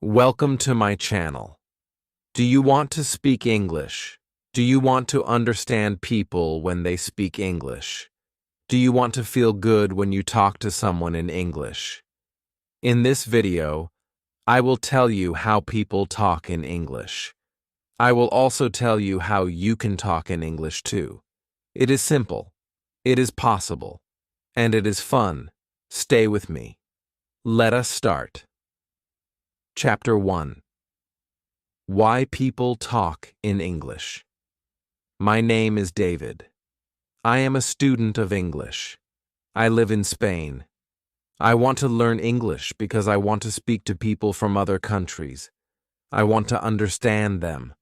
Welcome to my channel. Do you want to speak English? Do you want to understand people when they speak English? Do you want to feel good when you talk to someone in English? In this video, I will tell you how people talk in English. I will also tell you how you can talk in English too. It is simple, it is possible, and it is fun. Stay with me. Let us start. Chapter 1. Why People Talk in English. My name is David. I am a student of English. I live in Spain. I want to learn English because I want to speak to people from other countries. I want to understand them.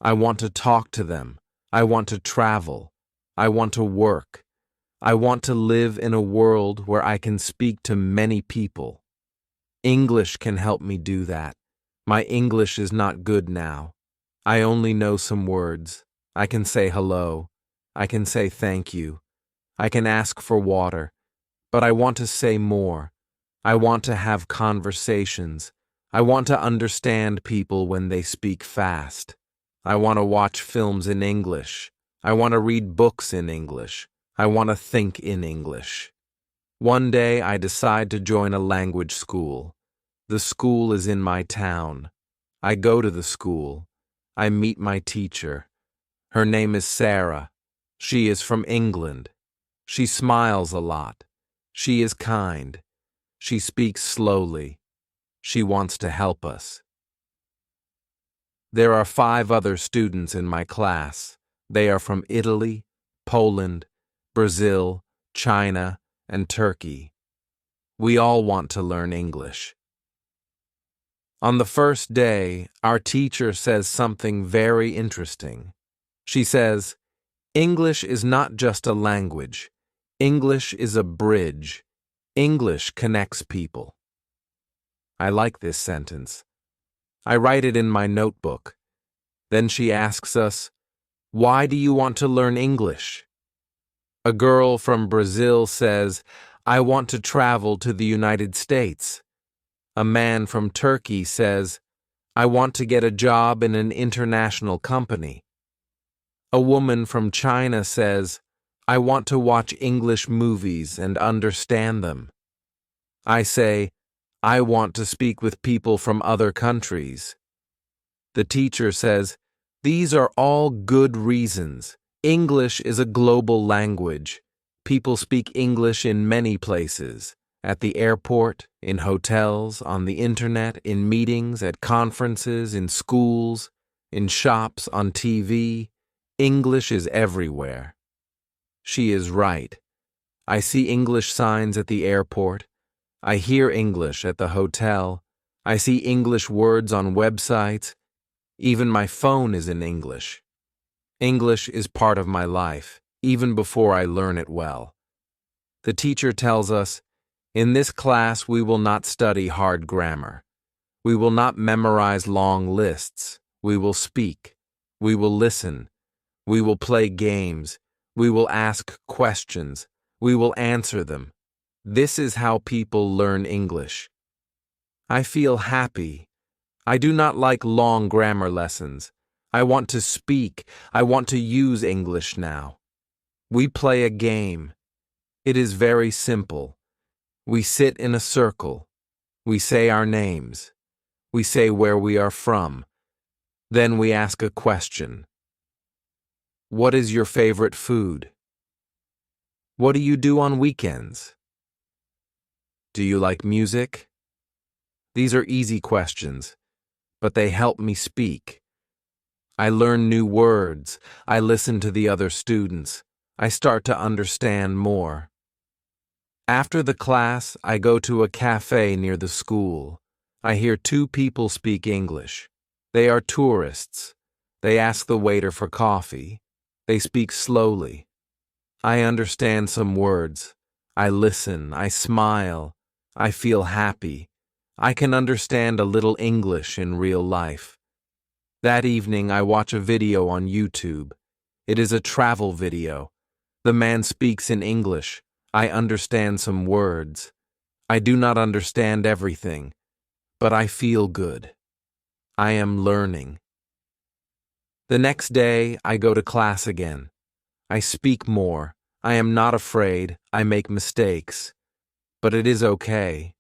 I want to talk to them. I want to travel. I want to work. I want to live in a world where I can speak to many people. English can help me do that. My English is not good now. I only know some words. I can say hello. I can say thank you. I can ask for water. But I want to say more. I want to have conversations. I want to understand people when they speak fast. I want to watch films in English. I want to read books in English. I want to think in English. One day I decide to join a language school. The school is in my town. I go to the school. I meet my teacher. Her name is Sarah. She is from England. She smiles a lot. She is kind. She speaks slowly. She wants to help us. There are 5 other students in my class. They are from Italy, Poland, Brazil, China, and Turkey. We all want to learn English. On the first day, our teacher says something very interesting. She says, English is not just a language. English is a bridge. English connects people. I like this sentence. I write it in my notebook. Then she asks us, why do you want to learn English? A girl from Brazil says, I want to travel to the United States. A man from Turkey says, I want to get a job in an international company. A woman from China says, I want to watch English movies and understand them. I say, I want to speak with people from other countries. The teacher says, these are all good reasons. English is a global language. People speak English in many places. At the airport, in hotels, on the internet, in meetings, at conferences, in schools, in shops, on TV. English is everywhere. She is right. I see English signs at the airport. I hear English at the hotel. I see English words on websites. Even my phone is in English. English is part of my life, even before I learn it well. The teacher tells us, in this class, we will not study hard grammar. We will not memorize long lists. We will speak. We will listen. We will play games. We will ask questions. We will answer them. This is how people learn English. I feel happy. I do not like long grammar lessons. I want to speak. I want to use English now. We play a game. It is very simple. We sit in a circle. We say our names. We say where we are from. Then we ask a question. What is your favorite food? What do you do on weekends? Do you like music? These are easy questions, but they help me speak. I learn new words. I listen to the other students. I start to understand more. After the class, I go to a cafe near the school. I hear 2 people speak English. They are tourists. They ask the waiter for coffee. They speak slowly. I understand some words. I listen. I smile. I feel happy. I can understand a little English in real life. That evening, I watch a video on YouTube. It is a travel video. The man speaks in English. I understand some words. I do not understand everything, but I feel good. I am learning. The next day, I go to class again. I speak more. I am not afraid. I make mistakes. But it is okay.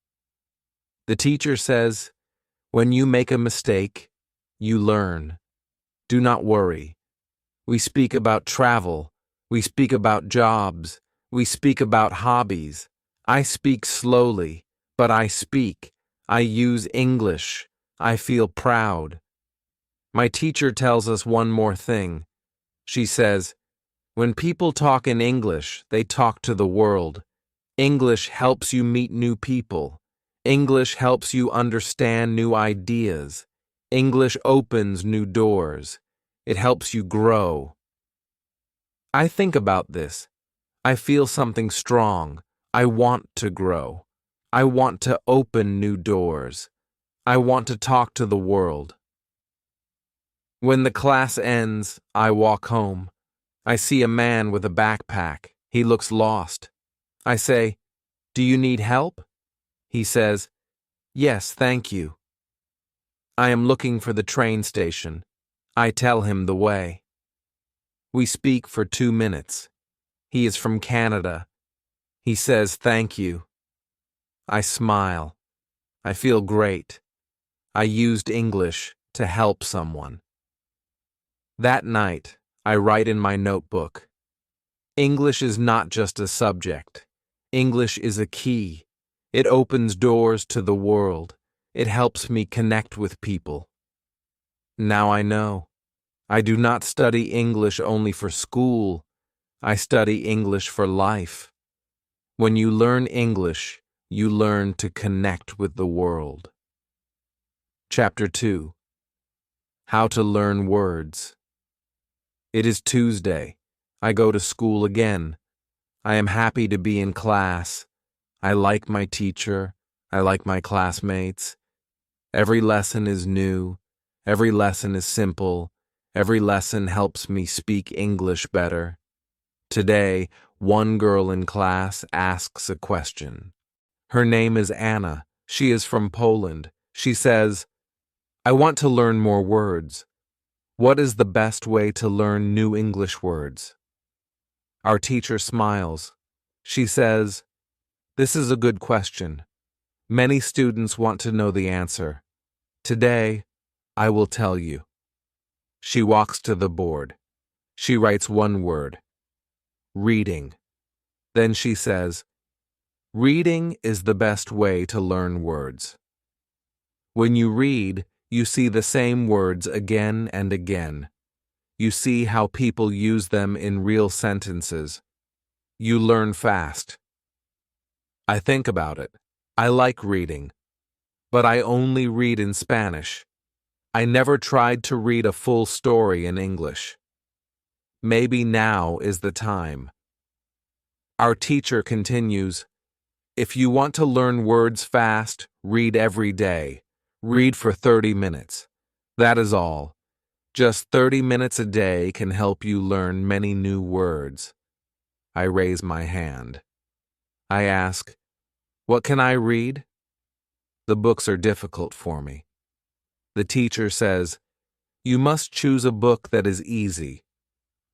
The teacher says, when you make a mistake, you learn. Do not worry. We speak about travel. We speak about jobs. We speak about hobbies. I speak slowly, but I speak. I use English. I feel proud. My teacher tells us one more thing. She says, when people talk in English, they talk to the world. English helps you meet new people. English helps you understand new ideas. English opens new doors. It helps you grow. I think about this. I feel something strong. I want to grow. I want to open new doors. I want to talk to the world. When the class ends, I walk home. I see a man with a backpack. He looks lost. I say, "Do you need help?" He says, "Yes, thank you." I am looking for the train station. I tell him the way. We speak for 2 minutes. He is from Canada. He says, "Thank you." I smile. I feel great. I used English to help someone. That night, I write in my notebook. English is not just a subject. English is a key. It opens doors to the world. It helps me connect with people. Now I know. I do not study English only for school. I study English for life. When you learn English, you learn to connect with the world. Chapter 2. How to learn words. It is Tuesday. I go to school again. I am happy to be in class. I like my teacher. I like my classmates. Every lesson is new. Every lesson is simple. Every lesson helps me speak English better. Today, one girl in class asks a question. Her name is Anna. She is from Poland. She says, "I want to learn more words. What is the best way to learn new English words?" Our teacher smiles. She says, "This is a good question. Many students want to know the answer. Today, I will tell you." She walks to the board. She writes one word, reading. Then she says, "Reading is the best way to learn words." When you read, you see the same words again and again. You see how people use them in real sentences. You learn fast. I think about it. I like reading, but I only read in Spanish. I never tried to read a full story in English. Maybe now is the time. Our teacher continues, "If you want to learn words fast, read every day. Read for 30 minutes. That is all. Just 30 minutes a day can help you learn many new words." I raise my hand. I ask, "What can I read?" The books are difficult for me. The teacher says, "You must choose a book that is easy.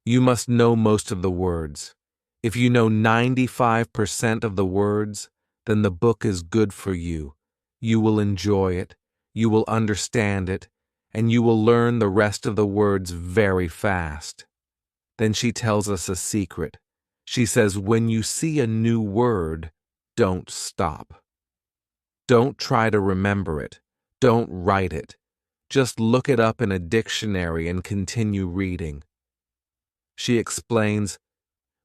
You must know most of the words. If you know 95% of the words, then the book is good for you. You will enjoy it, you will understand it, and you will learn the rest of the words very fast." Then she tells us a secret. She says, when you see a new word, don't stop. Don't try to remember it. Don't write it. Just look it up in a dictionary and continue reading. She explains,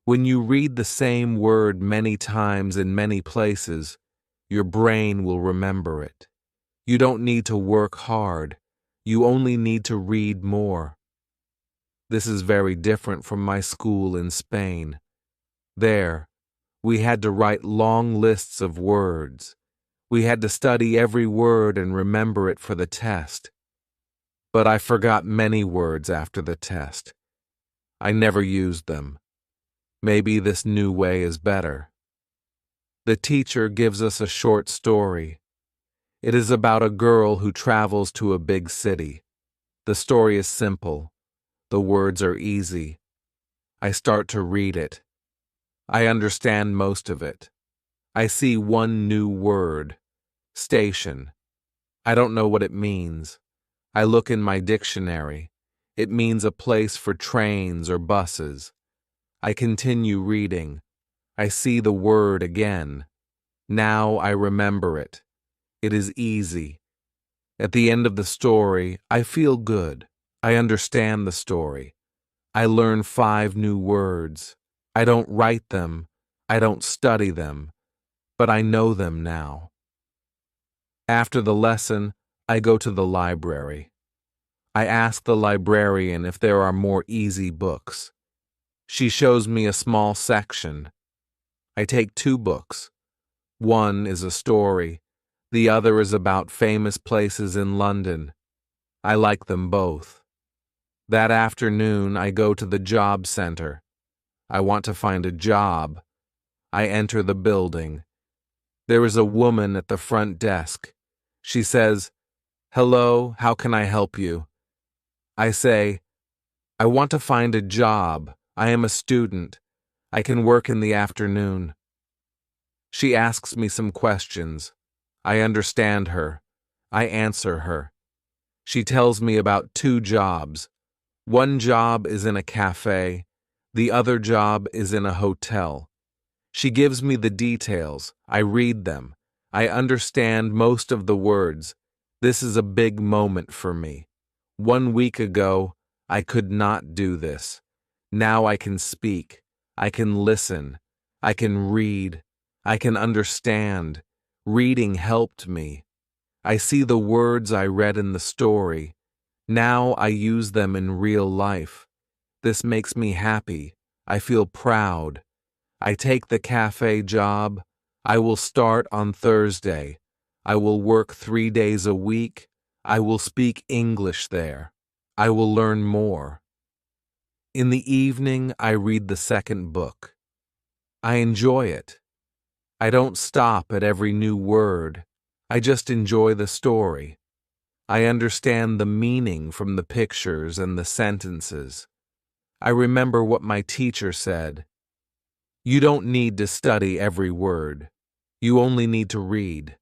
when you read the same word many times in many places, your brain will remember it. You don't need to work hard. You only need to read more. This is very different from my school in Spain. There, we had to write long lists of words. We had to study every word and remember it for the test. But I forgot many words after the test. I never used them. Maybe this new way is better. The teacher gives us a short story. It is about a girl who travels to a big city. The story is simple. The words are easy. I start to read it. I understand most of it. I see one new word, station. I don't know what it means. I look in my dictionary. It means a place for trains or buses. I continue reading. I see the word again. Now I remember it. It is easy. At the end of the story, I feel good. I understand the story. I learn 5 new words. I don't write them. I don't study them. But I know them now. After the lesson, I go to the library. I ask the librarian if there are more easy books. She shows me a small section. I take 2 books. One is a story. The other is about famous places in London. I like them both. That afternoon, I go to the job center. I want to find a job. I enter the building. There is a woman at the front desk. She says, "Hello, how can I help you?" I say, "I want to find a job. I am a student. I can work in the afternoon." She asks me some questions. I understand her. I answer her. She tells me about 2 jobs. One job is in a cafe. The other job is in a hotel. She gives me the details. I read them. I understand most of the words. This is a big moment for me. 1 week ago, I could not do this. Now I can speak. I can listen. I can read. I can understand. Reading helped me. I see the words I read in the story. Now I use them in real life. This makes me happy. I feel proud. I take the cafe job. I will start on Thursday. I will work 3 days a week. I will speak English there. I will learn more. In the evening, I read the second book. I enjoy it. I don't stop at every new word. I just enjoy the story. I understand the meaning from the pictures and the sentences. I remember what my teacher said. You don't need to study every word. You only need to read.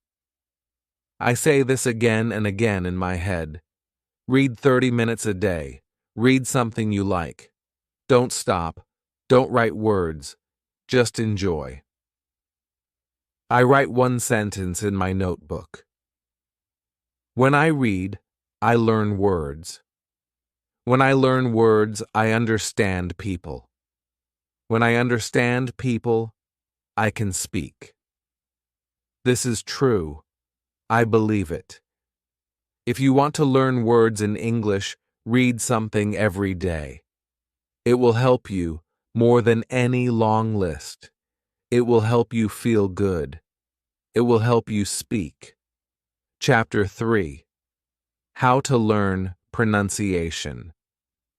I say this again and again in my head. Read 30 minutes a day. Read something you like. Don't stop. Don't write words. Just enjoy. I write 1 sentence in my notebook. When I read, I learn words. When I learn words, I understand people. When I understand people, I can speak. This is true. I believe it. If you want to learn words in English, read something every day. It will help you more than any long list. It will help you feel good. It will help you speak. Chapter 3. How to learn pronunciation.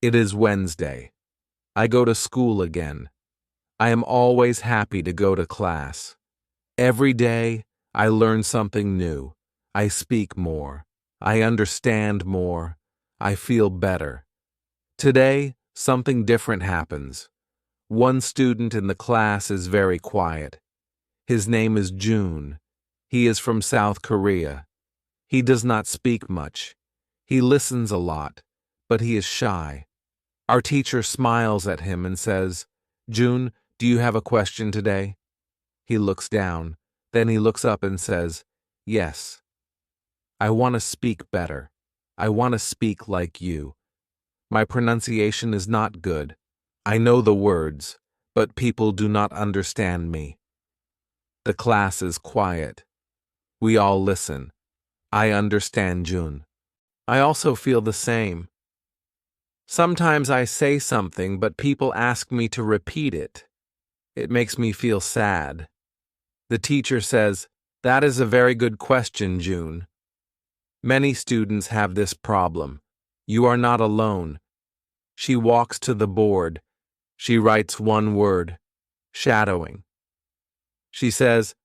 It is Wednesday. I go to school again. I am always happy to go to class. Every day, I learn something new. I speak more. I understand more. I feel better. Today, something different happens. One student in the class is very quiet. His name is June. He is from South Korea. He does not speak much. He listens a lot, but he is shy. Our teacher smiles at him and says, "June, do you have a question today?" He looks down. Then he looks up and says, "Yes. I want to speak better. I want to speak like you. My pronunciation is not good. I know the words, but people do not understand me." The class is quiet. We all listen. I understand June. I also feel the same. Sometimes I say something, but people ask me to repeat it. It makes me feel sad. The teacher says, "That is a very good question, June." Many students have this problem. You are not alone. She walks to the board. She writes 1 word, shadowing. She says,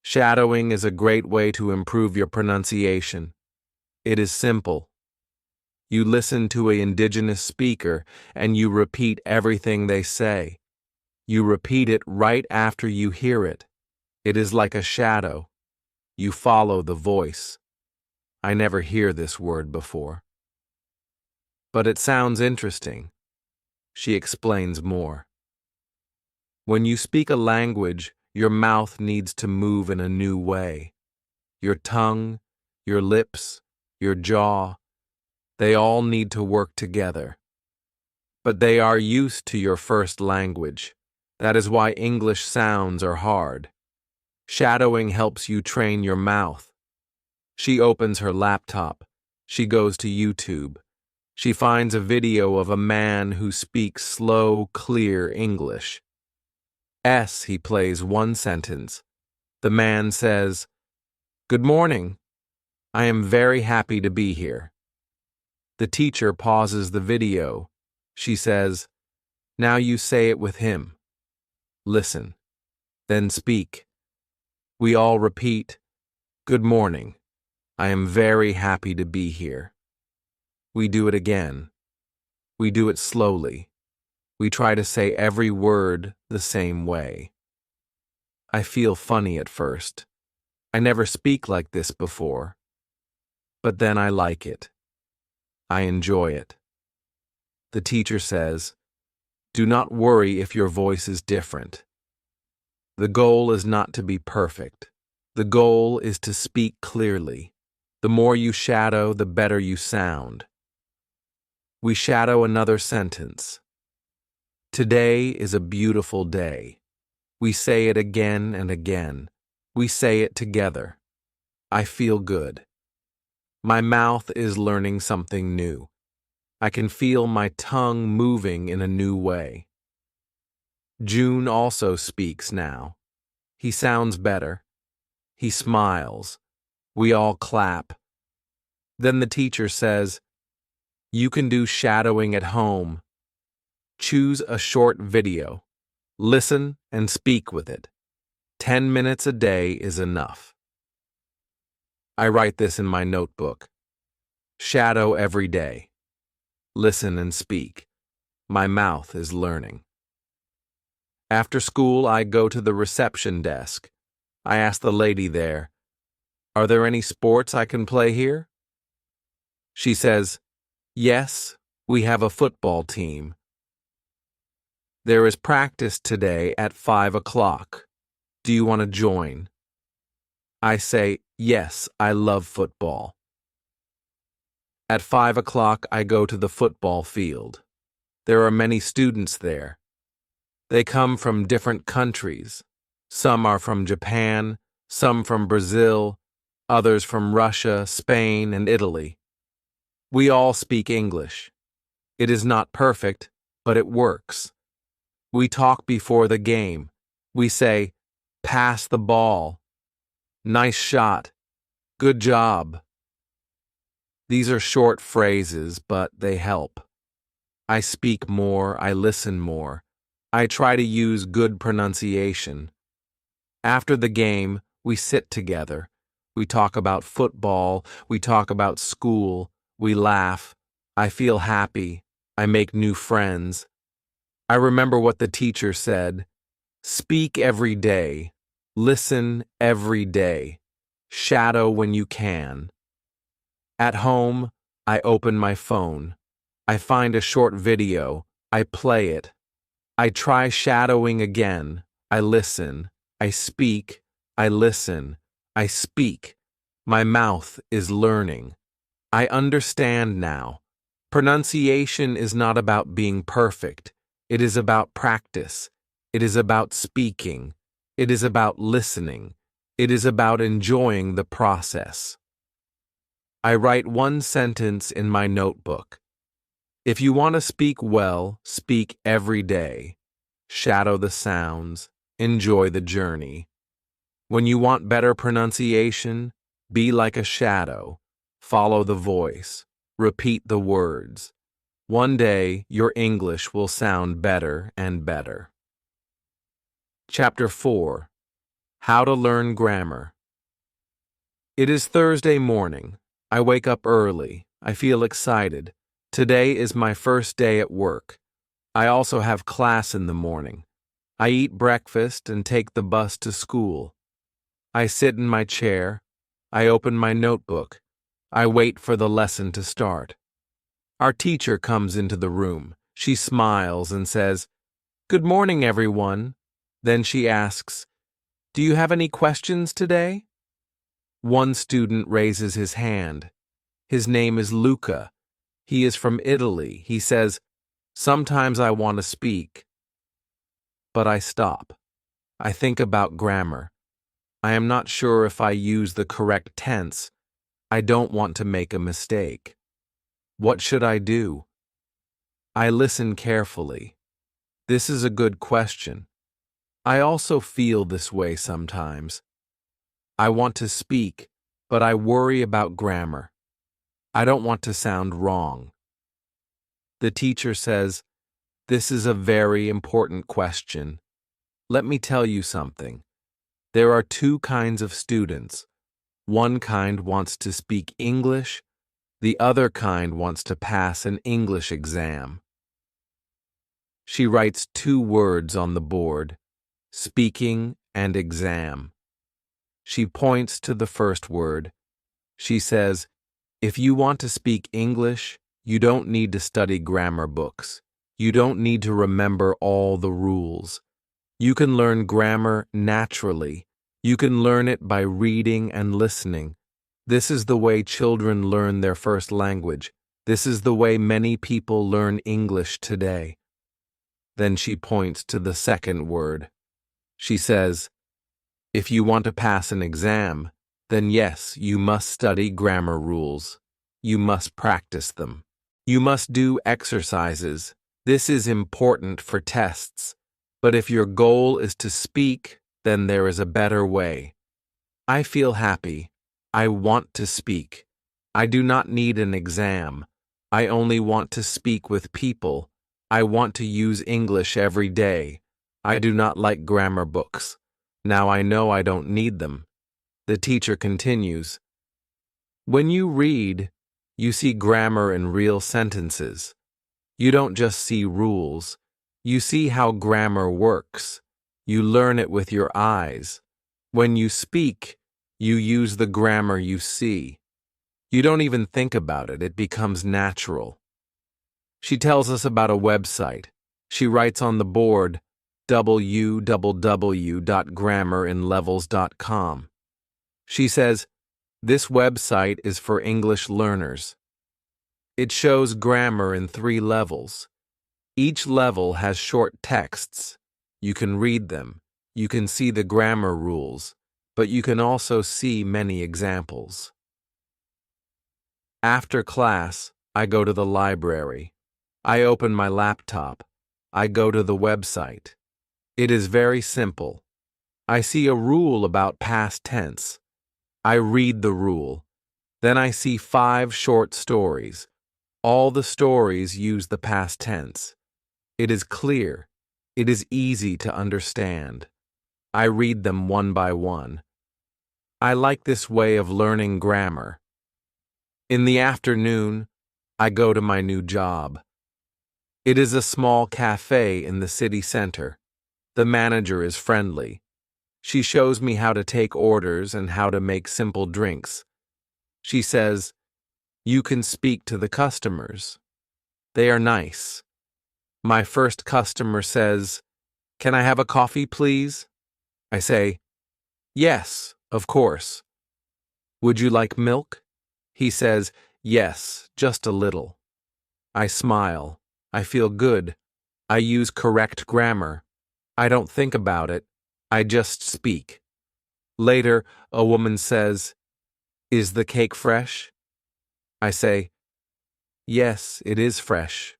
Shadowing is a great way to improve your pronunciation. It is simple. You listen to an indigenous speaker and you repeat everything they say. You repeat it right after you hear it. It is like a shadow. You follow the voice. I never hear this word before. But it sounds interesting. She explains more. When you speak a language, your mouth needs to move in a new way. Your tongue, your lips, your jaw, they all need to work together. But they are used to your first language. That is why English sounds are hard. Shadowing helps you train your mouth. She opens her laptop. She goes to YouTube. She finds a video of a man who speaks slow, clear English. He plays one sentence. The man says, "Good morning. I am very happy to be here." The teacher pauses the video. She says, "Now you say it with him. Listen, then speak." We all repeat, "Good morning. I am very happy to be here." We do it again. We do it slowly. We try to say every word the same way. I feel funny at first. I never speak like this before. But then I like it. I enjoy it. The teacher says, "Do not worry if your voice is different. The goal is not to be perfect. The goal is to speak clearly. The more you shadow, the better you sound." We shadow another sentence. Today is a beautiful day. We say it again and again. We say it together. I feel good. My mouth is learning something new. I can feel my tongue moving in a new way. June also speaks now. He sounds better. He smiles. We all clap. Then the teacher says, "You can do shadowing at home. Choose a short video. Listen and speak with it. 10 minutes a day is enough." I write this in my notebook. Shadow every day. Listen and speak. My mouth is learning. After school, I go to the reception desk. I ask the lady there, "Are there any sports I can play here?" She says, "Yes, we have a football team. There is practice today at 5 o'clock. Do you want to join?" I say, "Yes, I love football." At 5 o'clock, I go to the football field. There are many students there. They come from different countries. Some are from Japan, some from Brazil, others from Russia, Spain, and Italy. We all speak English. It is not perfect, but it works. We talk before the game. We say, "Pass the ball. Nice shot. Good job." These are short phrases, but they help. I speak more, I listen more. I try to use good pronunciation. After the game, we sit together. We talk about football, we talk about school, we laugh. I feel happy. I make new friends. I remember what the teacher said. Speak every day. Listen every day. Shadow when you can. At home, I open my phone. I find a short video. I play it. I try shadowing again. I listen. I speak. I listen. I speak. My mouth is learning. I understand now. Pronunciation is not about being perfect. It is about practice. It is about speaking. It is about listening. It is about enjoying the process. I write one sentence in my notebook. If you want to speak well, speak every day. Shadow the sounds. Enjoy the journey. When you want better pronunciation, be like a shadow. Follow the voice. Repeat the words. One day, your English will sound better and better. Chapter 4. How to learn grammar. It is Thursday morning. I wake up early. I feel excited. Today is my first day at work. I also have class in the morning. I eat breakfast and take the bus to school. I sit in my chair. I open my notebook. I wait for the lesson to start. Our teacher comes into the room. She smiles and says, "Good morning, everyone." Then she asks, "Do you have any questions today?" One student raises his hand. His name is Luca. He is from Italy. He says, "Sometimes I want to speak." But I stop. I think about grammar. I am not sure if I use the correct tense. I don't want to make a mistake. What should I do? I listen carefully. This is a good question. I also feel this way sometimes. I want to speak, but I worry about grammar. I don't want to sound wrong. The teacher says, "This is a very important question. Let me tell you something. There are two kinds of students. One kind wants to speak English. The other kind wants to pass an English exam." She writes two words on the board, speaking and exam. She points to the first word. She says, "If you want to speak English, you don't need to study grammar books. You don't need to remember all the rules. You can learn grammar naturally. You can learn it by reading and listening. This is the way children learn their first language. This is the way many people learn English today." Then she points to the second word. She says, "If you want to pass an exam, then yes, you must study grammar rules. You must practice them. You must do exercises. This is important for tests. But if your goal is to speak, then there is a better way." I feel happy. I want to speak. I do not need an exam. I only want to speak with people. I want to use English every day. I do not like grammar books. Now I know I don't need them. The teacher continues, "When you read, you see grammar in real sentences. You don't just see rules. You see how grammar works. You learn it with your eyes. When you speak, you use the grammar you see. You don't even think about it. It becomes natural." She tells us about a website. She writes on the board, www.grammarinlevels.com. She says, "This website is for English learners." It shows grammar in 3 levels. Each level has short texts. You can read them. You can see the grammar rules, but you can also see many examples. After class, I go to the library. I open my laptop. I go to the website. It is very simple. I see a rule about past tense. I read the rule. Then I see 5 short stories. All the stories use the past tense. It is clear. It is easy to understand. I read them one by one. I like this way of learning grammar. In the afternoon, I go to my new job. It is a small cafe in the city center. The manager is friendly. She shows me how to take orders and how to make simple drinks. She says, "You can speak to the customers. They are nice." My first customer says, "Can I have a coffee, please?" I say, "Yes, of course." "Would you like milk?" He says, "Yes, just a little." I smile. I feel good. I use correct grammar. I don't think about it. I just speak. Later, a woman says, "Is the cake fresh?" I say, "Yes, it is fresh.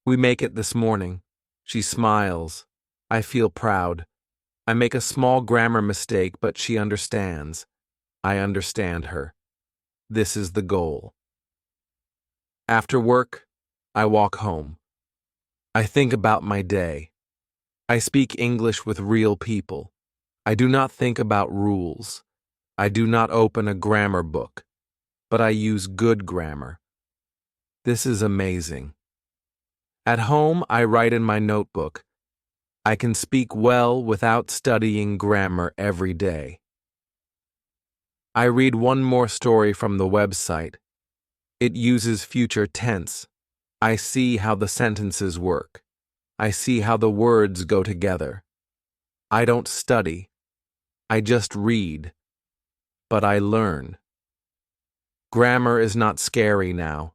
We make it this morning." She smiles. I feel proud. I make a small grammar mistake, but she understands. I understand her. This is the goal. After work, I walk home. I think about my day. I speak English with real people. I do not think about rules. I do not open a grammar book, but I use good grammar. This is amazing. At home, I write in my notebook. I can speak well without studying grammar every day. I read one more story from the website. It uses future tense. I see how the sentences work. I see how the words go together. I don't study. I just read. But I learn. Grammar is not scary now.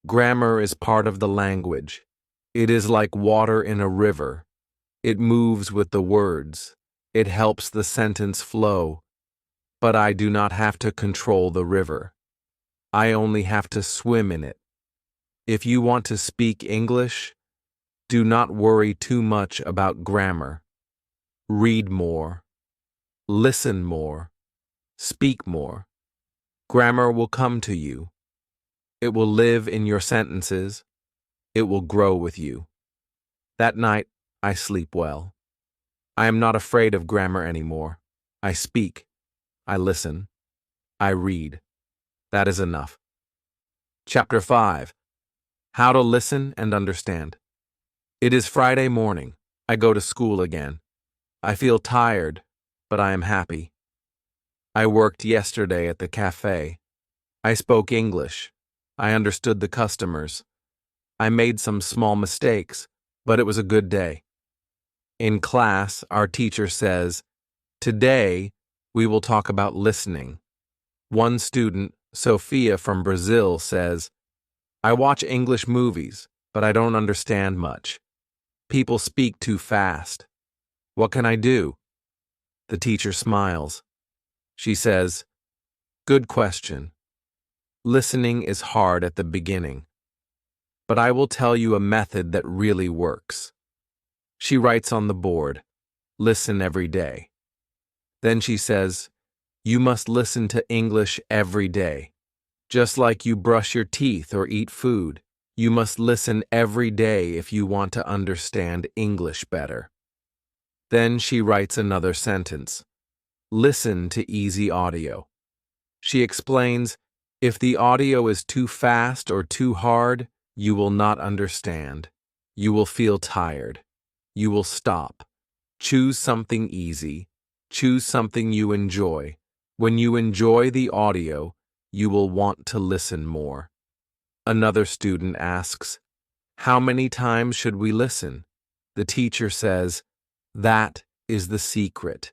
Grammar is part of the language. It is like water in a river. It moves with the words. It helps the sentence flow. But I do not have to control the river. I only have to swim in it. If you want to speak English, do not worry too much about grammar. Read more. Listen more. Speak more. Grammar will come to you. It will live in your sentences. It will grow with you. That night, I sleep well. I am not afraid of grammar anymore. I speak. I listen. I read. That is enough. Chapter 5. How to listen and understand. It is Friday morning. I go to school again. I feel tired, but I am happy. I worked yesterday at the cafe. I spoke English. I understood the customers. I made some small mistakes, but it was a good day. In class, our teacher says, "Today, we will talk about listening." One student, Sophia from Brazil, says, "I watch English movies, but I don't understand much. People speak too fast. What can I do?" The teacher smiles. She says, "Good question. Listening is hard at the beginning, but I will tell you a method that really works." She writes on the board, "Listen every day." Then she says, "You must listen to English every day. Just like you brush your teeth or eat food, you must listen every day if you want to understand English better." Then she writes another sentence. Listen to easy audio. She explains, if the audio is too fast or too hard, you will not understand. You will feel tired. You will stop. Choose something easy. Choose something you enjoy. When you enjoy the audio, you will want to listen more. Another student asks, "How many times should we listen?" The teacher says, "That is the secret.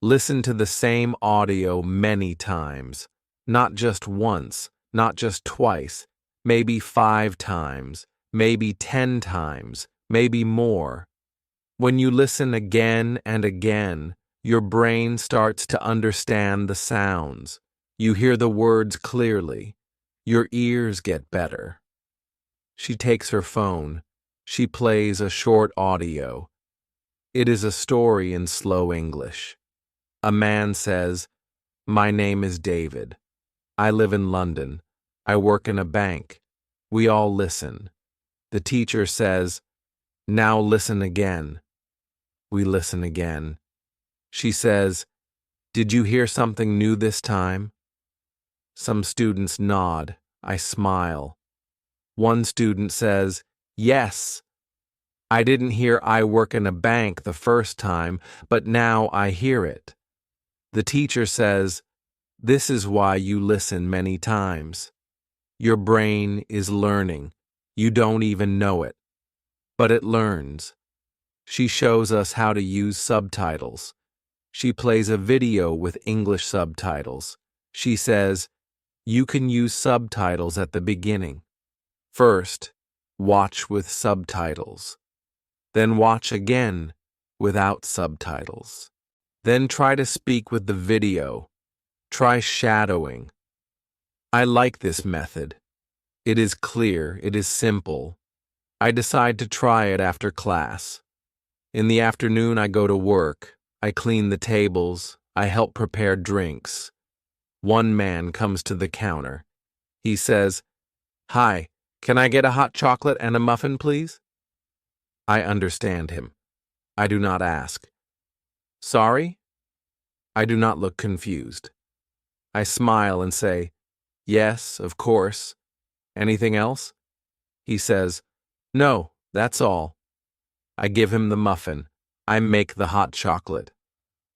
Listen to the same audio many times, not just once, not just twice, maybe 5 times, maybe 10 times, maybe more. When you listen again and again, your brain starts to understand the sounds. You hear the words clearly. Your ears get better." She takes her phone. She plays a short audio. It is a story in slow English. A man says, "My name is David. I live in London. I work in a bank." We all listen. The teacher says, "Now listen again." We listen again. She says, "Did you hear something new this time?" Some students nod. I smile. One student says, "Yes. I didn't hear 'I work in a bank' the first time, but now I hear it." The teacher says, "This is why you listen many times. Your brain is learning. You don't even know it, but it learns." She shows us how to use subtitles. She plays a video with English subtitles. She says, "You can use subtitles at the beginning. First, watch with subtitles. Then watch again without subtitles. Then try to speak with the video. Try shadowing." I like this method. It is clear, it is simple. I decide to try it after class. In the afternoon, I go to work. I clean the tables. I help prepare drinks. One man comes to the counter. He says, "Hi, can I get a hot chocolate and a muffin, please?" I understand him. I do not ask. "Sorry?" I do not look confused. I smile and say, "Yes, of course. Anything else?" He says, "No, that's all." I give him the muffin. I make the hot chocolate.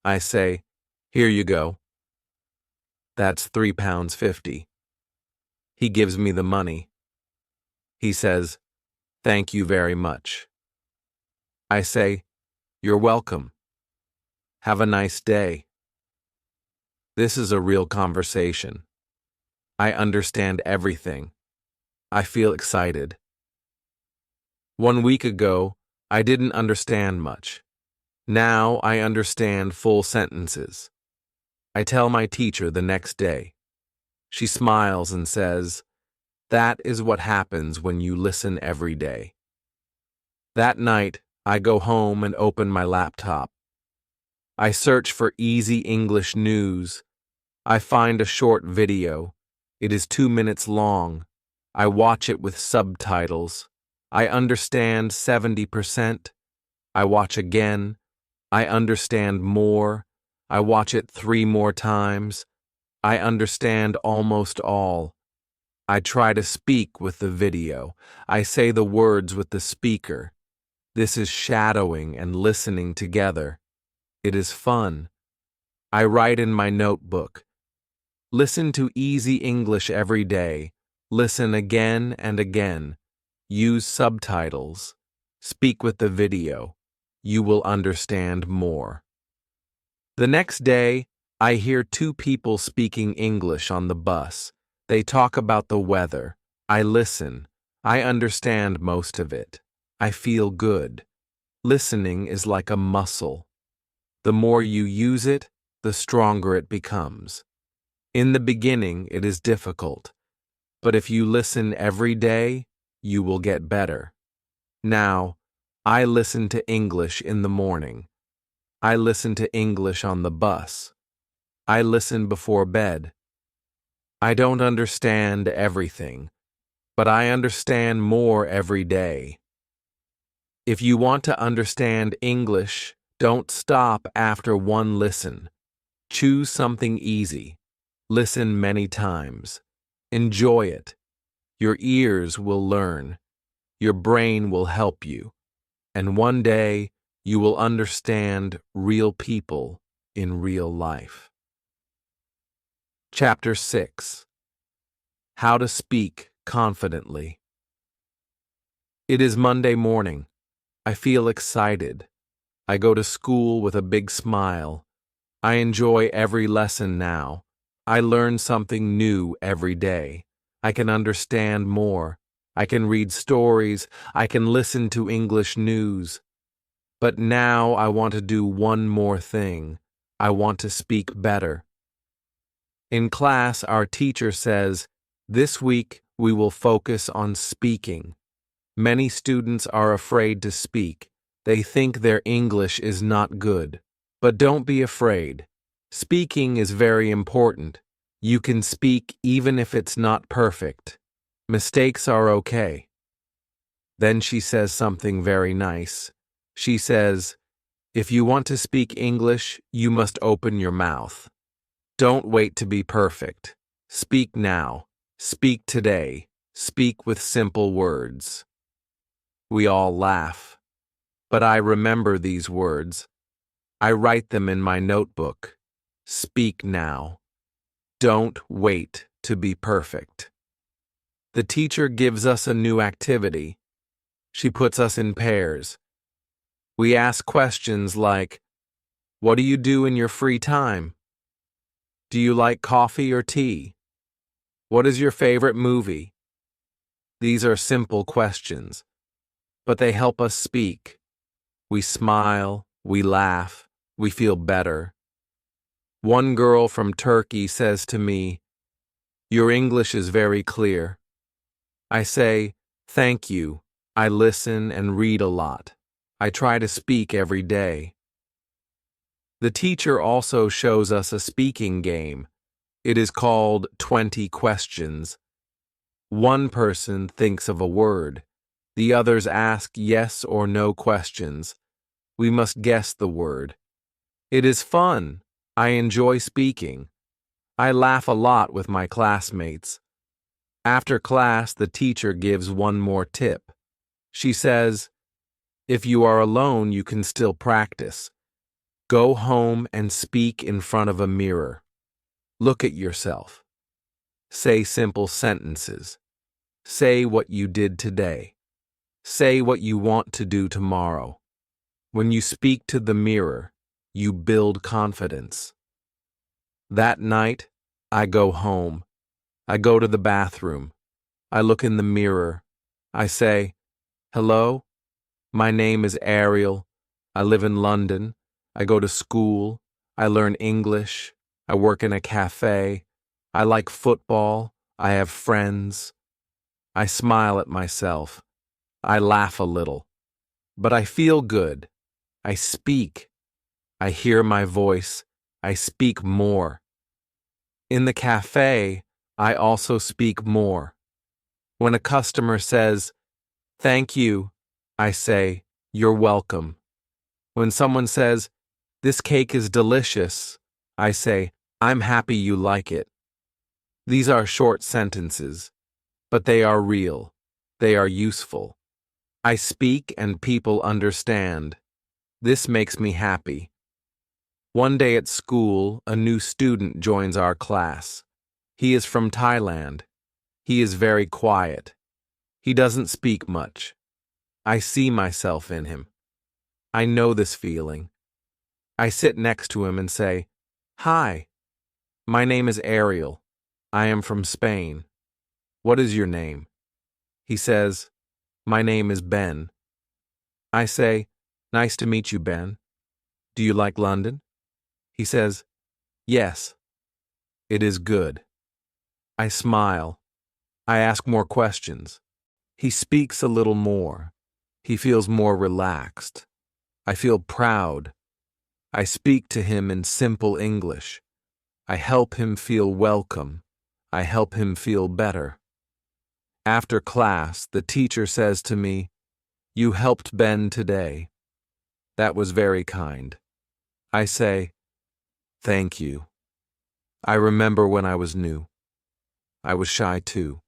I say, "Here you go. That's £3.50. He gives me the money. He says, "Thank you very much." I say, "You're welcome. Have a nice day." This is a real conversation. I understand everything. I feel excited. 1 week ago, I didn't understand much. Now I understand full sentences. I tell my teacher the next day. She smiles and says, "That is what happens when you listen every day." That night, I go home and open my laptop. I search for easy English news. I find a short video. It is 2 minutes long. I watch it with subtitles. I understand 70%. I watch again. I understand more. I watch it 3 more times. I understand almost all. I try to speak with the video. I say the words with the speaker. This is shadowing and listening together. It is fun. I write in my notebook. Listen to easy English every day. Listen again and again. Use subtitles. Speak with the video. You will understand more. The next day, I hear 2 people speaking English on the bus. They talk about the weather. I listen. I understand most of it. I feel good. Listening is like a muscle. The more you use it, the stronger it becomes. In the beginning, it is difficult, but if you listen every day, you will get better. Now, I listen to English in the morning. I listen to English on the bus. I listen before bed. I don't understand everything, but I understand more every day. If you want to understand English, don't stop after one listen. Choose something easy. Listen many times. Enjoy it. Your ears will learn. Your brain will help you. And one day, you will understand real people in real life. Chapter 6. How to Speak Confidently. It is Monday morning. I feel excited. I go to school with a big smile. I enjoy every lesson now. I learn something new every day. I can understand more. I can read stories. I can listen to English news. But now I want to do one more thing. I want to speak better. In class, our teacher says, "This week we will focus on speaking." Many students are afraid to speak. They think their English is not good. But don't be afraid. Speaking is very important. You can speak even if it's not perfect. Mistakes are okay. Then she says something very nice. She says, "If you want to speak English, you must open your mouth. Don't wait to be perfect. Speak now. Speak today. Speak with simple words." We all laugh. But I remember these words. I write them in my notebook. Speak now. Don't wait to be perfect. The teacher gives us a new activity. She puts us in pairs. We ask questions like, "What do you do in your free time? Do you like coffee or tea? What is your favorite movie?" These are simple questions, but they help us speak. We smile, we laugh, we feel better. One girl from Turkey says to me, "Your English is very clear." I say, "Thank you. I listen and read a lot. I try to speak every day." The teacher also shows us a speaking game. It is called 20 questions. One person thinks of a word. The others ask yes or no questions. We must guess the word. It is fun. I enjoy speaking. I laugh a lot with my classmates. After class, the teacher gives one more tip. She says, if you are alone, you can still practice. Go home and speak in front of a mirror. Look at yourself. Say simple sentences. Say what you did today. Say what you want to do tomorrow. When you speak to the mirror, you build confidence. That night, I go home. I go to the bathroom. I look in the mirror. I say, hello, my name is Ariel. I live in London. I go to school. I learn English. I work in a cafe. I like football. I have friends. I smile at myself. I laugh a little. But I feel good. I speak. I hear my voice. I speak more. In the cafe, I also speak more. When a customer says, thank you, I say, you're welcome. When someone says, this cake is delicious, I say, I'm happy you like it. These are short sentences, but they are real. They are useful. I speak and people understand. This makes me happy. One day at school, a new student joins our class. He is from Thailand. He is very quiet. He doesn't speak much. I see myself in him. I know this feeling. I sit next to him and say, hi, my name is Ariel. I am from Spain. What is your name? He says, my name is Ben. I say, nice to meet you, Ben. Do you like London? He says, yes. It is good. I smile. I ask more questions. He speaks a little more. He feels more relaxed. I feel proud. I speak to him in simple English. I help him feel welcome. I help him feel better. After class, the teacher says to me, you helped Ben today. That was very kind. I say, thank you. I remember when I was new. I was shy too.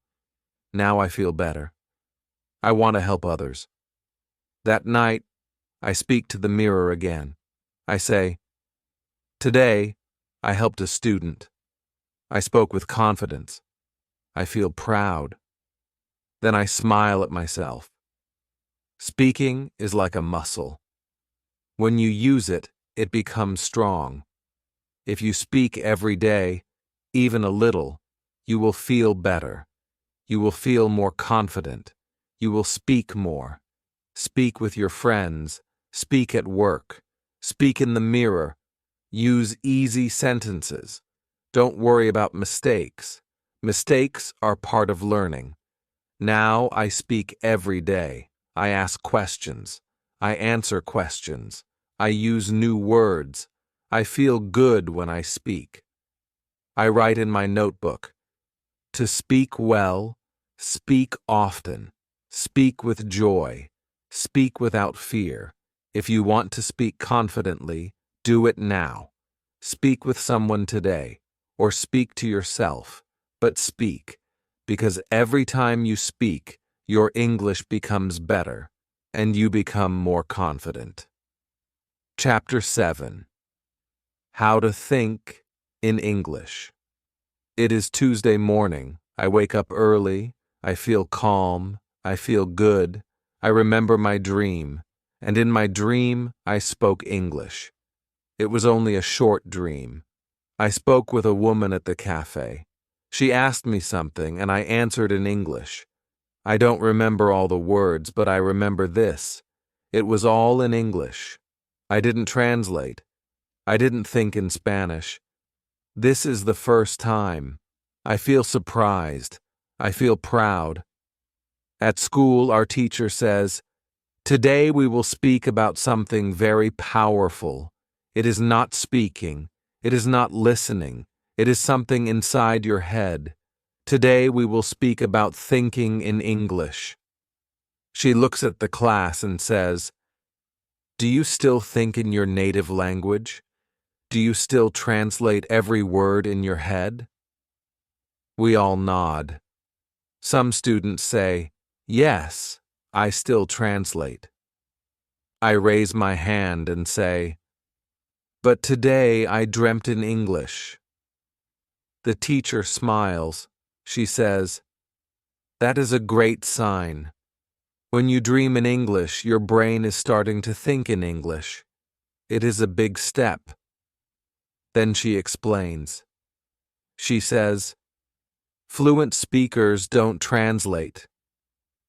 Now I feel better. I want to help others. That night, I speak to the mirror again. I say, today, I helped a student. I spoke with confidence. I feel proud. Then I smile at myself. Speaking is like a muscle. When you use it, it becomes strong. If you speak every day, even a little, you will feel better. You will feel more confident. You will speak more. Speak with your friends. Speak at work. Speak in the mirror. Use easy sentences. Don't worry about mistakes. Mistakes are part of learning. Now I speak every day. I ask questions. I answer questions. I use new words. I feel good when I speak. I write in my notebook, to speak well, speak often, speak with joy, speak without fear. If you want to speak confidently, do it now. Speak with someone today, or speak to yourself, but speak, because every time you speak, your English becomes better, and you become more confident. Chapter 7. How to Think in English. It is Tuesday morning. I wake up early. I feel calm. I feel good. I remember my dream. And in my dream, I spoke English. It was only a short dream. I spoke with a woman at the cafe. She asked me something, and I answered in English. I don't remember all the words, but I remember this. It was all in English. I didn't translate. I didn't think in Spanish. This is the first time. I feel surprised. I feel proud. At school, our teacher says, today we will speak about something very powerful. It is not speaking. It is not listening. It is something inside your head. Today we will speak about thinking in English. She looks at the class and says, do you still think in your native language? Do you still translate every word in your head? We all nod. Some students say, "Yes, I still translate." I raise my hand and say, "But today I dreamt in English." The teacher smiles. She says, "That is a great sign. When you dream in English, your brain is starting to think in English. It is a big step." Then she explains. She says, "Fluent speakers don't translate.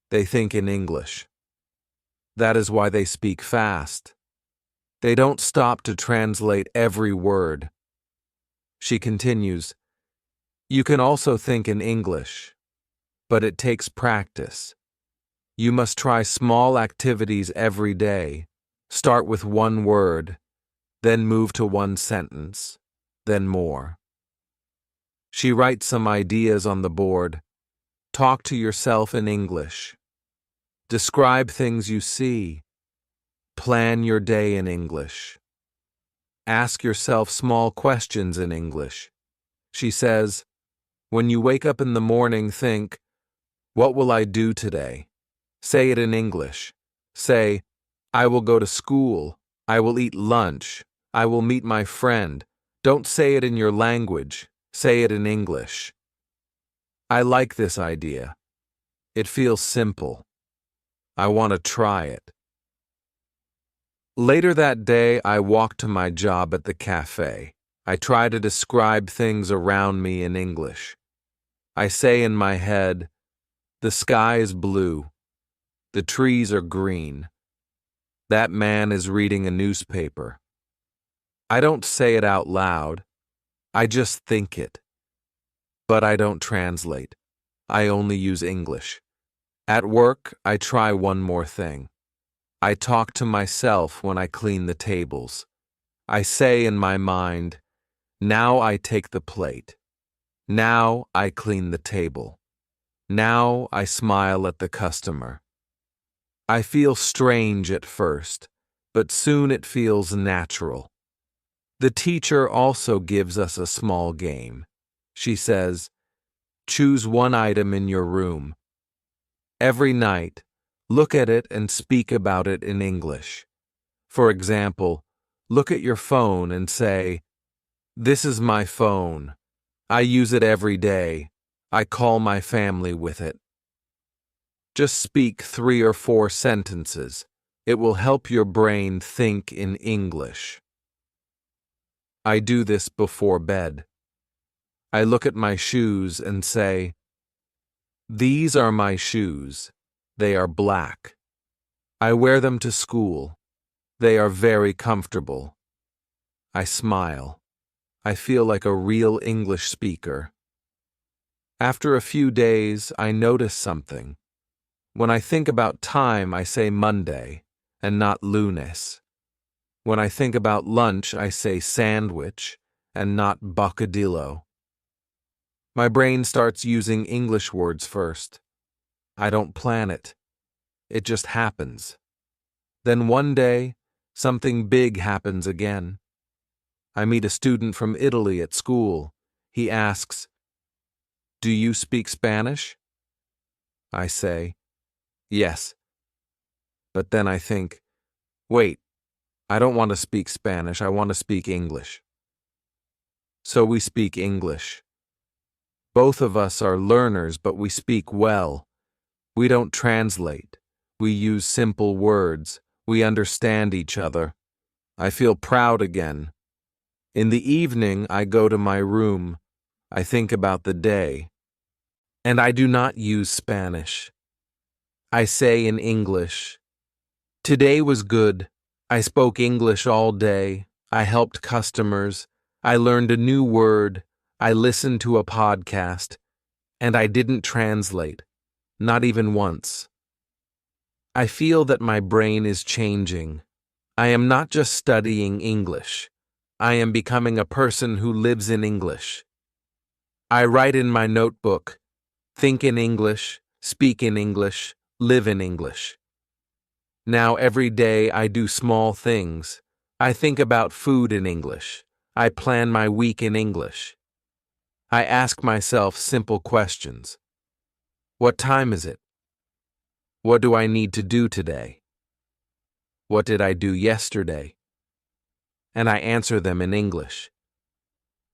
They think in English. That is why they speak fast. They don't stop to translate every word." She continues, "You can also think in English, but it takes practice. You must try small activities every day. Start with one word, then move to one sentence, then more." She writes some ideas on the board. Talk to yourself in English. Describe things you see. Plan your day in English. Ask yourself small questions in English. She says, when you wake up in the morning, think, "What will I do today?" Say it in English. Say, "I will go to school. I will eat lunch. I will meet my friend." Don't say it in your language. Say it in English. I like this idea. It feels simple. I want to try it. Later that day, I walk to my job at the cafe. I try to describe things around me in English. I say in my head, "The sky is blue. The trees are green. That man is reading a newspaper." I don't say it out loud. I just think it. But I don't translate. I only use English. At work, I try one more thing. I talk to myself when I clean the tables. I say in my mind, "Now I take the plate. Now I clean the table. Now I smile at the customer." I feel strange at first, but soon it feels natural. The teacher also gives us a small game. She says, "Choose one item in your room. Every night, look at it and speak about it in English. For example, look at your phone and say, 'This is my phone. I use it every day. I call my family with it.' Just speak 3 or 4 sentences. It will help your brain think in English." I do this before bed. I look at my shoes and say, "These are my shoes. They are black. I wear them to school. They are very comfortable." I smile. I feel like a real English speaker. After a few days, I notice something. When I think about time, I say Monday and not lunes. When I think about lunch, I say sandwich and not bocadillo. My brain starts using English words first. I don't plan it. It just happens. Then one day, something big happens again. I meet a student from Italy at school. He asks, "Do you speak Spanish?" I say, "Yes." But then I think, wait, I don't want to speak Spanish. I want to speak English. So we speak English. Both of us are learners, but we speak well. We don't translate. We use simple words. We understand each other. I feel proud again. In the evening, I go to my room. I think about the day. And I do not use Spanish. I say in English, "Today was good. I spoke English all day. I helped customers. I learned a new word. I listened to a podcast. And I didn't translate, not even once." I feel that my brain is changing. I am not just studying English. I am becoming a person who lives in English. I write in my notebook, think in English, speak in English, live in English. Now every day I do small things. I think about food in English. I plan my week in English. I ask myself simple questions. What time is it? What do I need to do today? What did I do yesterday? And I answer them in English.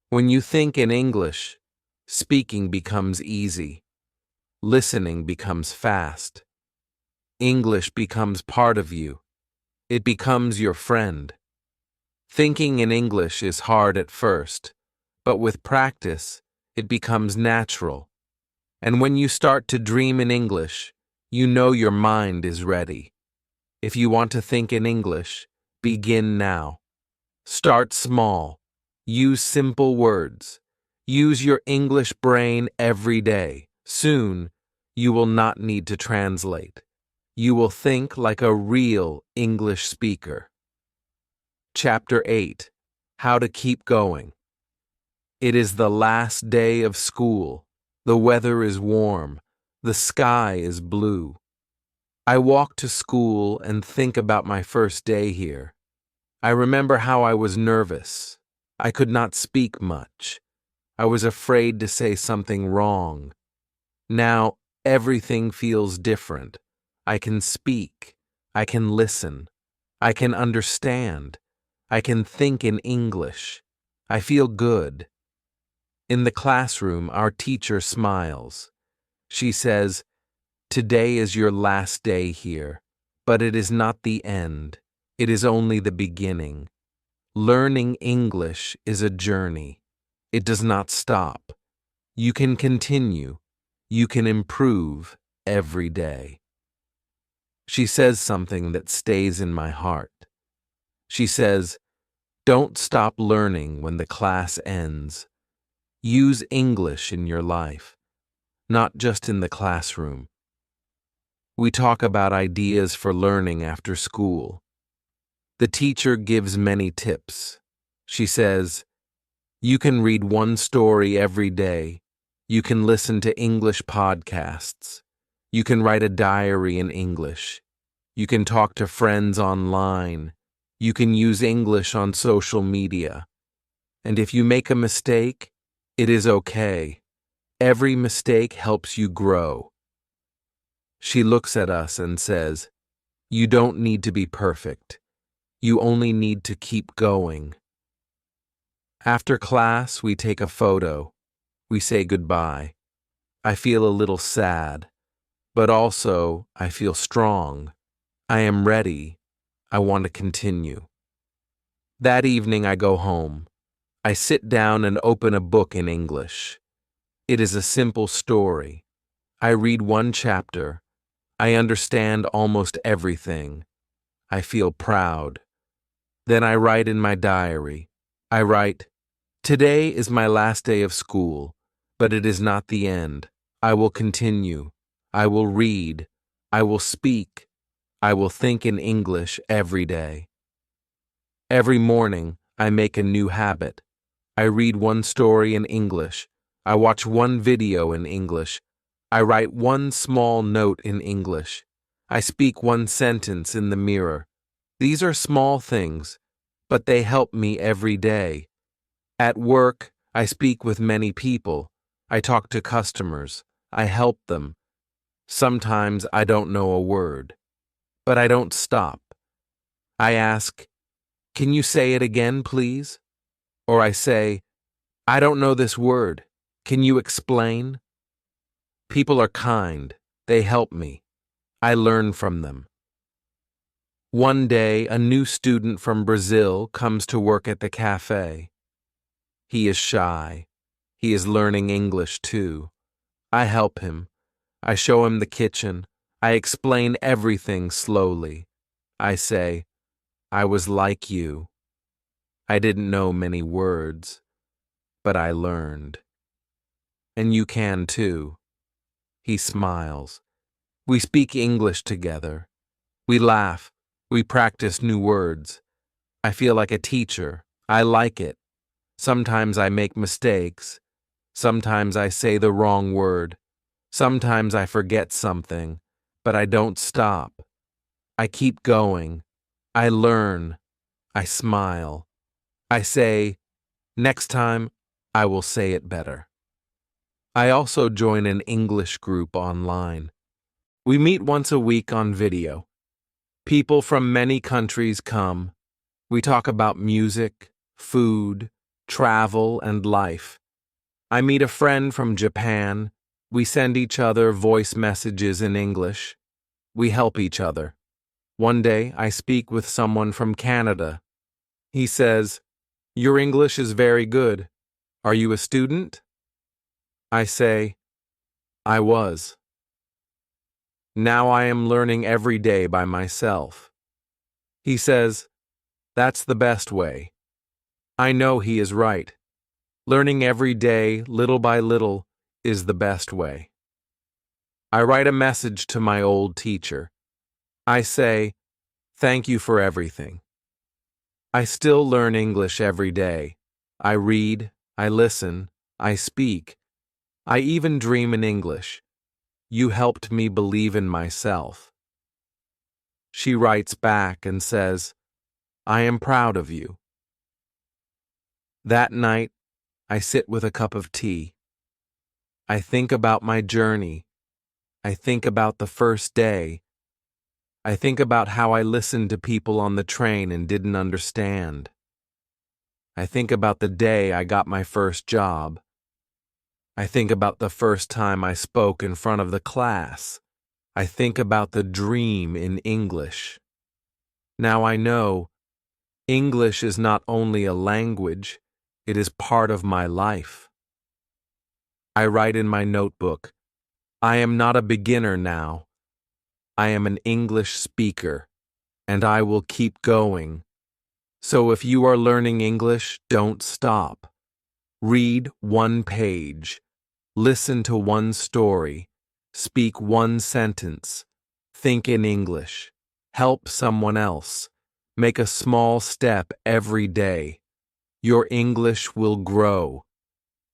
When you think in English, speaking becomes easy. Listening becomes fast. English becomes part of you. It becomes your friend. Thinking in English is hard at first, but with practice, it becomes natural. And when you start to dream in English, you know your mind is ready. If you want to think in English, begin now. Start small. Use simple words. Use your English brain every day. Soon, you will not need to translate. You will think like a real English speaker. Chapter 8. How to Keep Going. It is the last day of school. The weather is warm. The sky is blue. I walk to school and think about my first day here. I remember how I was nervous. I could not speak much. I was afraid to say something wrong. Now, everything feels different. I can speak. I can listen. I can understand. I can think in English. I feel good. In the classroom, our teacher smiles. She says, "Today is your last day here, but it is not the end. It is only the beginning. Learning English is a journey. It does not stop. You can continue. You can improve every day." She says something that stays in my heart. She says, "Don't stop learning when the class ends. Use English in your life, not just in the classroom." We talk about ideas for learning after school. The teacher gives many tips. She says, "You can read one story every day. You can listen to English podcasts. You can write a diary in English. You can talk to friends online. You can use English on social media. And if you make a mistake, it is okay. Every mistake helps you grow." She looks at us and says, "You don't need to be perfect. You only need to keep going." After class, we take a photo. We say goodbye. I feel a little sad, but also I feel strong. I am ready. I want to continue. That evening, I go home. I sit down and open a book in English. It is a simple story. I read one chapter. I understand almost everything. I feel proud. Then I write in my diary. I write, "Today is my last day of school, but it is not the end. I will continue. I will read. I will speak. I will think in English every day." Every morning, I make a new habit. I read one story in English. I watch one video in English. I write one small note in English. I speak one sentence in the mirror. These are small things, but they help me every day. At work, I speak with many people. I talk to customers. I help them. Sometimes I don't know a word, but I don't stop. I ask, "Can you say it again, please?" Or I say, "I don't know this word. Can you explain?" People are kind. They help me. I learn from them. One day, a new student from Brazil comes to work at the cafe. He is shy. He is learning English too. I help him. I show him the kitchen. I explain everything slowly. I say, "I was like you. I didn't know many words, but I learned. And you can too." He smiles. We speak English together. We laugh. We practice new words. I feel like a teacher. I like it. Sometimes I make mistakes. Sometimes I say the wrong word. Sometimes I forget something, but I don't stop. I keep going. I learn. I smile. I say, Next time, I will say it better. I also join an English group online. We meet once a week on video. People from many countries come. We talk about music, food, travel, and life. I meet a friend from Japan. We send each other voice messages in English. We help each other. One day, I speak with someone from Canada. He says, "Your English is very good. Are you a student?" I say, "I was. Now I am learning every day by myself." He says, "That's the best way." I know he is right. Learning every day, little by little, is the best way. I write a message to my old teacher. I say, "Thank you for everything." I still learn English every day. I read, I listen, I speak. I even dream in English. You helped me believe in myself. She writes back and says, "I am proud of you." That night, I sit with a cup of tea. I think about my journey. I think about the first day. I think about how I listened to people on the train and didn't understand. I think about the day I got my first job. I think about the first time I spoke in front of the class. I think about the dream in English. Now I know English is not only a language, it is part of my life. I write in my notebook, "I am not a beginner now. I am an English speaker, and I will keep going." So if you are learning English, don't stop. Read one page. Listen to one story. Speak one sentence. Think in English. Help someone else. Make a small step every day. Your English will grow.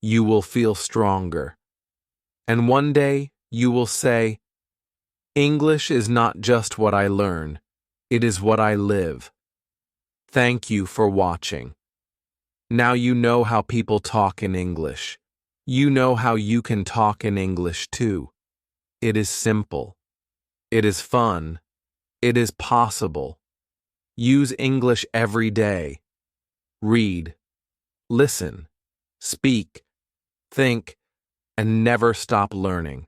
You will feel stronger. And one day you will say, "English is not just what I learn. It is what I live." Thank you for watching. Now you know how people talk in English. You know how you can talk in English too. It is simple. It is fun. It is possible. Use English every day. Read, listen, speak, think, and never stop learning.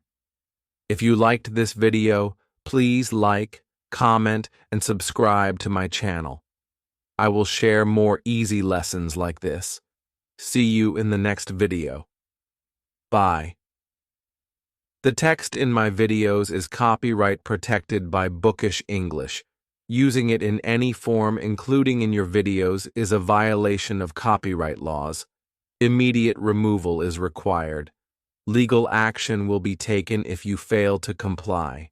If you liked this video, please like, comment, and subscribe to my channel. I will share more easy lessons like this. See you in the next video. Bye. The text in my videos is copyright protected by Bookish English. Using it in any form, including in your videos, is a violation of copyright laws. Immediate removal is required. Legal action will be taken if you fail to comply.